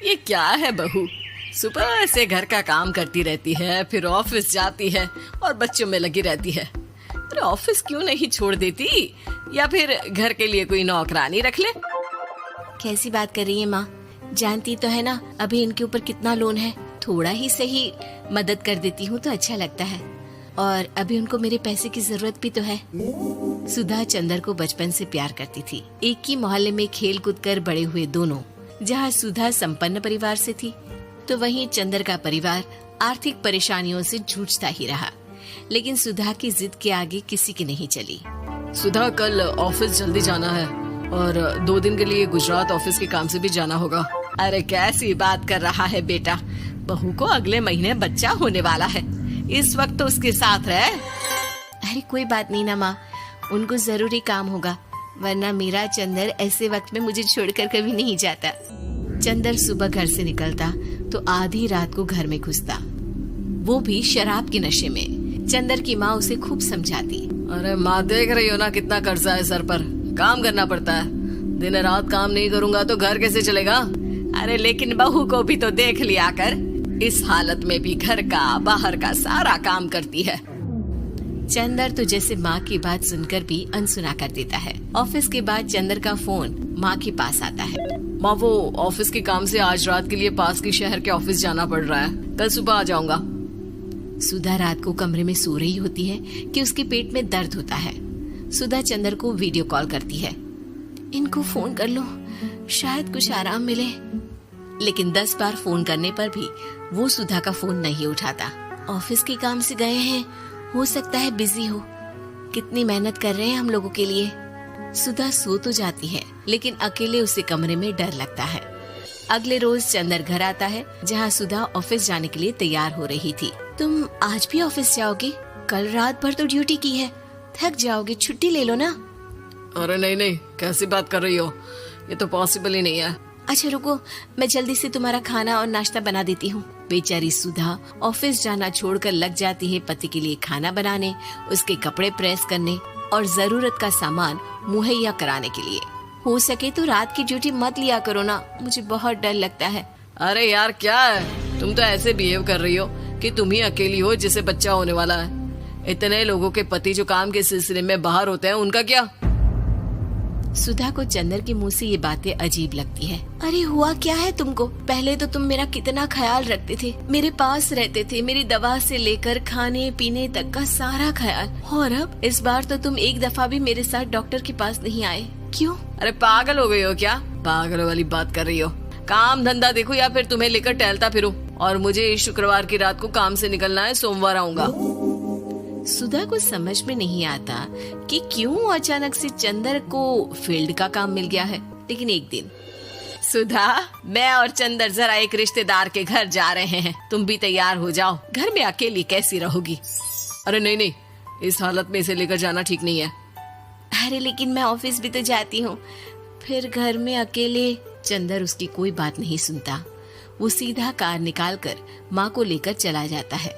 ये क्या है बहू, सुबह से घर का काम करती रहती है, फिर ऑफिस जाती है और बच्चों में लगी रहती है। अरे ऑफिस क्यों नहीं छोड़ देती, या फिर घर के लिए कोई नौकरानी रख ले। कैसी बात कर रही है माँ, जानती तो है ना अभी इनके ऊपर कितना लोन है। थोड़ा ही सही मदद कर देती हूँ तो अच्छा लगता है, और अभी उनको मेरे पैसे की जरूरत भी तो है। सुधा चंदर को बचपन से प्यार करती थी। एक ही मोहल्ले में खेल कूद कर बड़े हुए दोनों। जहाँ सुधा संपन्न परिवार से थी तो वहीं चंदर का परिवार आर्थिक परेशानियों से जूझता ही रहा। लेकिन सुधा की जिद के आगे किसी की नहीं चली। सुधा, कल ऑफिस जल्दी जाना है और 2 दिन के लिए गुजरात ऑफिस के काम से भी जाना होगा। अरे कैसी बात कर रहा है बेटा, बहू को अगले महीने बच्चा होने वाला है, इस वक्त तो उसके साथ रहे। अरे कोई बात नहीं ना माँ, उनको जरूरी काम होगा, वरना मेरा चंदर ऐसे वक्त में मुझे छोड़कर कभी नहीं जाता। चंदर सुबह घर से निकलता तो आधी रात को घर में घुसता, वो भी शराब के नशे में। चंदर की माँ उसे खूब समझाती। अरे माँ, देख रही हो ना कितना कर्जा है सर पर, काम करना पड़ता है, दिन रात काम नहीं करूँगा तो घर कैसे चलेगा। अरे लेकिन बहू को भी तो देख लिया कर, इस हालत में भी घर का बाहर का सारा काम करती है। चंदर तो जैसे माँ की बात सुनकर भी अनसुना कर देता है। ऑफिस के बाद चंदर का फोन माँ के पास आता है। माँ, वो ऑफिस के काम से आज रात के लिए पास के शहर के ऑफिस जाना पड़ रहा है, कल सुबह आ जाऊंगा। सुधा रात को कमरे में सो रही होती है कि उसके पेट में दर्द होता है। सुधा चंदर को वीडियो कॉल करती है। इनको फोन कर लो, शायद कुछ आराम मिले। लेकिन 10 बार फोन करने पर भी वो सुधा का फोन नहीं उठाता। ऑफिस के काम से गए हैं, हो सकता है बिजी हो। कितनी मेहनत कर रहे हैं हम लोगों के लिए। सुधा सो तो जाती है, लेकिन अकेले उसे कमरे में डर लगता है। अगले रोज चंदर घर आता है, जहाँ सुधा ऑफिस जाने के लिए तैयार हो रही थी। तुम आज भी ऑफिस जाओगे? कल रात भर तो ड्यूटी की है, थक जाओगे, छुट्टी ले लो ना। अरे नहीं नहीं, कैसी बात कर रही हो, ये तो पॉसिबल ही नहीं है। अच्छा रुको, मैं जल्दी से तुम्हारा खाना और नाश्ता बना देती हूँ। बेचारी सुधा ऑफिस जाना छोड़कर लग जाती है पति के लिए खाना बनाने, उसके कपड़े प्रेस करने और जरूरत का सामान मुहैया कराने के लिए। हो सके तो रात की ड्यूटी मत लिया करो ना, मुझे बहुत डर लगता है। अरे यार क्या है, तुम तो ऐसे बिहेव कर रही हो कि तुम ही अकेली हो जिसे बच्चा होने वाला है। इतने लोगों के पति जो काम के सिलसिले में बाहर होते हैं, उनका क्या? सुधा को चंदर के मुंह से ये बातें अजीब लगती है। अरे हुआ क्या है तुमको? पहले तो तुम मेरा कितना ख्याल रखते थे, मेरे पास रहते थे, मेरी दवा से लेकर खाने पीने तक का सारा ख्याल। और अब इस बार तो तुम एक दफा भी मेरे साथ डॉक्टर के पास नहीं आए, क्यों? अरे पागल हो गई हो क्या? पागल वाली बात कर रही हो। काम धंधा देखो या फिर तुम्हें लेकर टहलता फिरो। और मुझे शुक्रवार की रात को काम से निकलना है, सोमवार आऊंगा। सुधा को समझ में नहीं आता कि क्यों अचानक से चंदर को फील्ड का काम मिल गया है। लेकिन एक दिन, सुधा, मैं और चंदर जरा एक रिश्तेदार के घर जा रहे हैं, तुम भी तैयार हो जाओ, घर में अकेली कैसी रहोगी? अरे नहीं नहीं, इस हालत में इसे लेकर जाना ठीक नहीं है। अरे लेकिन मैं ऑफिस भी तो जाती हूँ, फिर घर में अकेले। चंदर उसकी कोई बात नहीं सुनता। वो सीधा कार निकाल कर माँ को लेकर चला जाता है।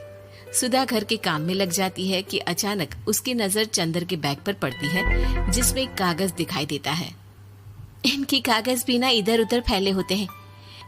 सुधा घर के काम में लग जाती है कि अचानक उसकी नजर चंदर के बैग पर पड़ती है, जिसमें एक कागज दिखाई देता है। इनकी कागज भी ना इधर उधर फैले होते हैं,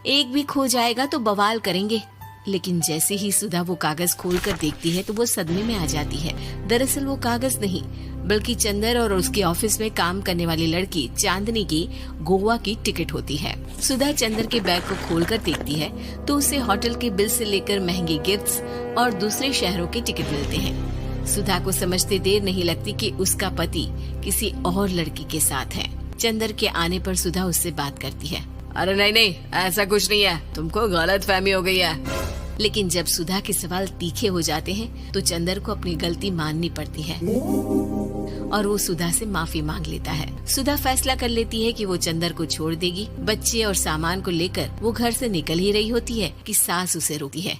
एक भी खो जाएगा तो बवाल करेंगे। लेकिन जैसे ही सुधा वो कागज खोलकर देखती है तो वो सदमे में आ जाती है। दरअसल वो कागज नहीं, बल्कि चंदर और उसके ऑफिस में काम करने वाली लड़की चांदनी की गोवा की टिकट होती है। सुधा चंदर के बैग को खोलकर देखती है तो उसे होटल के बिल से लेकर महंगे गिफ्ट्स और दूसरे शहरों के टिकट मिलते हैं। सुधा को समझते देर नहीं लगती कि उसका पति किसी और लड़की के साथ है। चंदर के आने पर सुधा उससे बात करती है। अरे नहीं नहीं, ऐसा कुछ नहीं है, तुमको गलत फहमी हो गई है। लेकिन जब सुधा के सवाल तीखे हो जाते हैं तो चंदर को अपनी गलती माननी पड़ती है और वो सुधा से माफी मांग लेता है। सुधा फैसला कर लेती है कि वो चंदर को छोड़ देगी। बच्चे और सामान को लेकर वो घर से निकल ही रही होती है कि सास उसे रोकती है।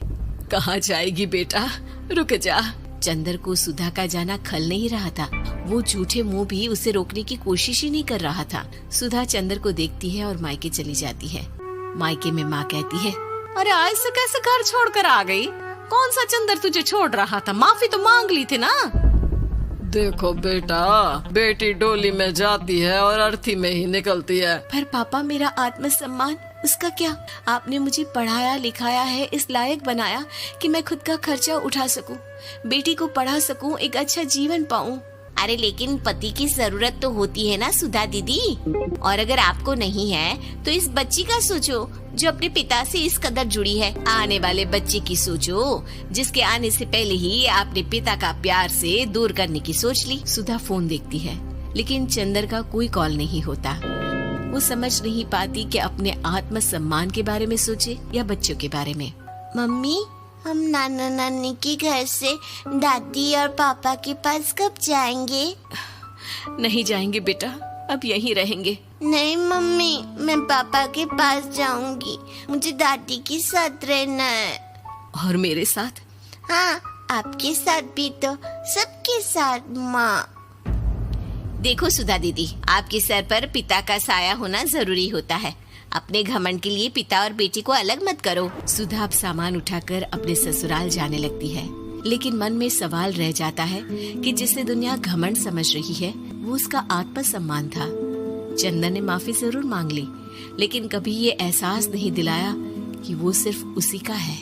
कहाँ जाएगी बेटा, रुक जा। चंदर को सुधा का जाना खल नहीं रहा था। वो झूठे मुंह भी उसे रोकने की कोशिश ही नहीं कर रहा था। सुधा चंदर को देखती है और मायके चली जाती है। मायके में माँ कहती है, अरे आज से कैसे घर छोड़कर आ गई? कौन सा चंदर तुझे छोड़ रहा था? माफी तो मांग ली थी ना। देखो बेटा, बेटी डोली में जाती है और अर्थी में ही निकलती है। पर पापा, मेरा आत्मसम्मान। उसका क्या? आपने मुझे पढ़ाया लिखाया है, इस लायक बनाया कि मैं खुद का खर्चा उठा सकूं, बेटी को पढ़ा सकूं, एक अच्छा जीवन पाऊं। अरे लेकिन पति की जरूरत तो होती है ना सुधा दीदी, और अगर आपको नहीं है तो इस बच्ची का सोचो जो अपने पिता से इस कदर जुड़ी है। आने वाले बच्चे की सोचो जिसके आने से पहले ही आपने पिता का प्यार से दूर करने की सोच ली। सुधा फोन देखती है लेकिन चंदर का कोई कॉल नहीं होता। वो समझ नहीं पाती कि अपने आत्म सम्मान के बारे में सोचे या बच्चों के बारे में। मम्मी, हम नाना नानी के घर से दादी और पापा के पास कब जाएंगे? नहीं जाएंगे बेटा, अब यहीं रहेंगे। नहीं मम्मी, मैं पापा के पास जाऊंगी, मुझे दादी के साथ रहना है। और मेरे साथ? हाँ, आपके साथ भी तो, सबके साथ माँ। देखो सुधा दीदी, आपके सर पर पिता का साया होना जरूरी होता है। अपने घमंड के लिए पिता और बेटी को अलग मत करो। सुधा अब सामान उठाकर अपने ससुराल जाने लगती है, लेकिन मन में सवाल रह जाता है कि जिसे दुनिया घमंड समझ रही है वो उसका आत्मसम्मान था। चंदन ने माफी जरूर मांग ली, लेकिन कभी ये एहसास नहीं दिलाया कि वो सिर्फ उसी का है।